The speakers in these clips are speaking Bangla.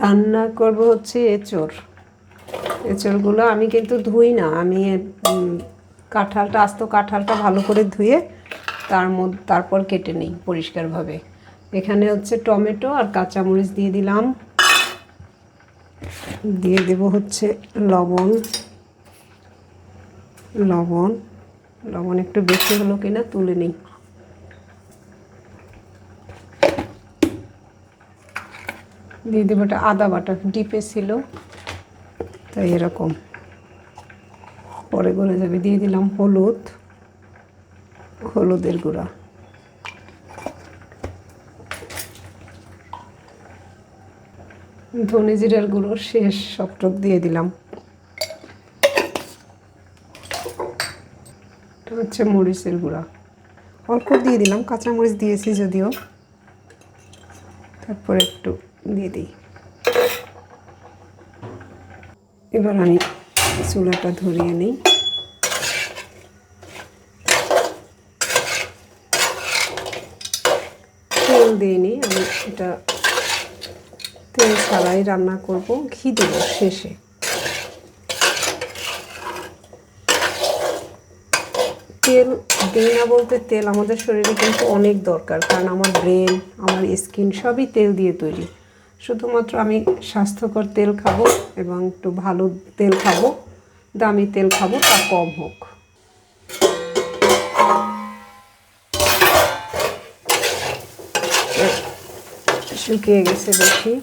রান্না করব হচ্ছে এঁচড়। এঁচড়গুলো আমি কিন্তু ধুই না, আমি কাঁঠালটা আস্ত কাঁঠালটা ভালো করে ধুয়ে তারপর কেটে নিই পরিষ্কারভাবে। এখানে হচ্ছে টমেটো আর কাঁচামরিচ দিয়ে দিলাম, দিয়ে দেব হচ্ছে লবণ। লবণ একটু বেশি হলো কিনা তুলে নিই। দিয়ে দেবো এটা আদা বাটা, ডিপে ছিল তাই এরকম পরে গলে যাবে। দিয়ে দিলাম হলুদের গুঁড়া, ধনে জিরার গুঁড়ো শেষ, সবটুক দিয়ে দিলাম। এটা হচ্ছে মরিচের গুঁড়া, অল্প দিয়ে দিলাম, কাঁচামরিচ দিয়েছি যদিও। তারপর একটু দিয়ে দিই। এবার আমি চুলাটা ধরিয়ে নিই। তেল দিইনি আমি, এটা তেল ছাড়াই রান্না করব। ঘি দেব শেষে। তেল দিই না বলতে, তেল আমাদের শরীরে কিন্তু অনেক দরকার, কারণ আমার ব্রেন, আমার স্কিন সবই তেল দিয়ে তৈরি। শুধুমাত্র আমি স্বাস্থ্যকর তেল খাবো এবং একটু ভালো তেল খাবো, দামি তেল খাবো, তা কম হোক। শুকিয়ে গেছে বেশি।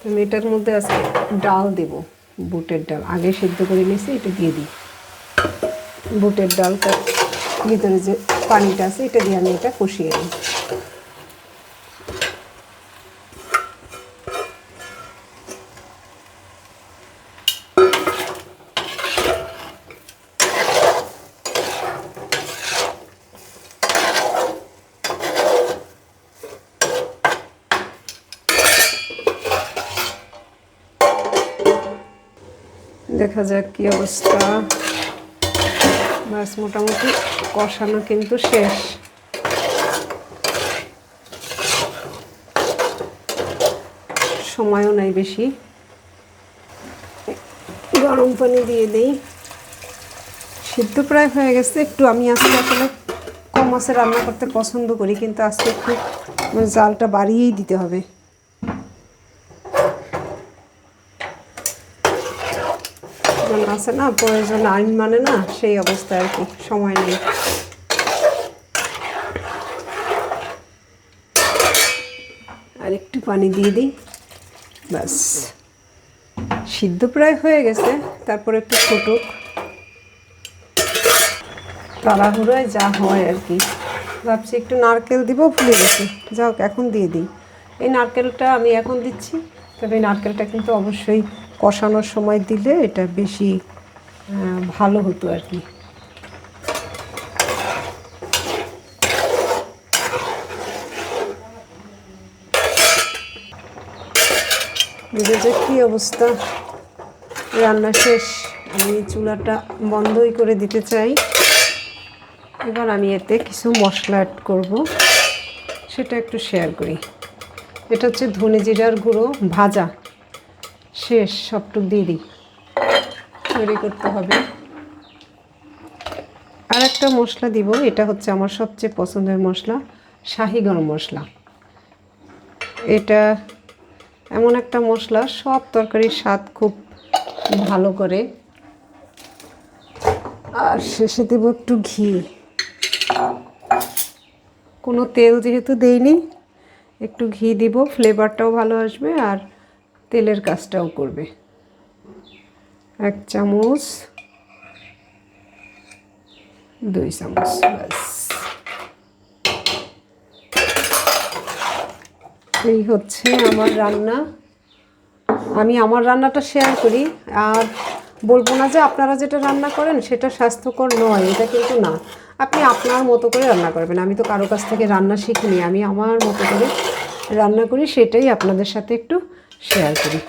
আমি এটার মধ্যে আজকে ডাল দেব, বুটের ডাল আগে সিদ্ধ করে নিয়েছি, এটা দিয়ে দিই। বুটের ডালটা ভিতরে যে পানিটা আছে এটা দিয়ে আমি এটা কষিয়ে নিই। দেখা যাক কি অবস্থা। বাস মোটামুটি কষানো কিন্তু শেষ। সময়ও নাই বেশি, গরম পানি দিয়ে দিই। সিদ্ধ প্রায় হয়ে গেছে। একটু আমি আজকে আসলে কম মাছে রান্না করতে পছন্দ করি, কিন্তু আজকে একটু জালটা বাড়িয়েই দিতে হবে। আছে না, প্রয়োজন আইন মানে না, সেই অবস্থায় আর কি, সময় নেই। আর একটু পানি দিয়ে দিই, ব্যাস সিদ্ধ প্রায় হয়ে গেছে। তারপর একটু ফুটুক, তাড়াহুড়োয় যা হয় আর কি। ভাবছি একটু নারকেল দিব, ভুলে গেছি, যাও এখন দিয়ে দিই। এই নারকেলটা আমি এখন দিচ্ছি, তবে এই নারকেলটা কিন্তু অবশ্যই কষানোর সময় দিলে এটা বেশি ভালো হতো আর কি। যে কী অবস্থা, রান্না শেষ। আমি চুলাটা বন্ধই করে দিতে চাই। এবার আমি এতে কিছু মশলা অ্যাড করব, সেটা একটু শেয়ার করি। এটা হচ্ছে ধনে জিরার গুঁড়ো ভাজা, শেষ, সবটুক দিয়ে দিই। তৈরি করতে হবে। আর একটা মশলা দিব, এটা হচ্ছে আমার সবচেয়ে পছন্দের মশলা, শাহি গরম মশলা। এটা এমন একটা মশলা, সব তরকারির স্বাদ খুব ভালো করে। আর শেষে দেব একটু ঘি। কোনো তেল যেহেতু দেইনি, একটু ঘি দিব, ফ্লেভারটাও ভালো আসবে আর তেলের কাজটাও করবে। 1 চামচ, 2 চামচ, ব্যাস। এই হচ্ছে আমার রান্না। আমি আমার রান্নাটা শেয়ার করি, আর বলবো না যে আপনারা যেটা রান্না করেন সেটা স্বাস্থ্যকর নয়, এটা কিন্তু না। আপনি আপনার মতো করে রান্না করবেন। আমি তো কারো কাছ থেকে রান্না শিখিনি, আমি আমার মতো করে রান্না করি, সেটাই আপনাদের সাথে একটু শেয়ার করি।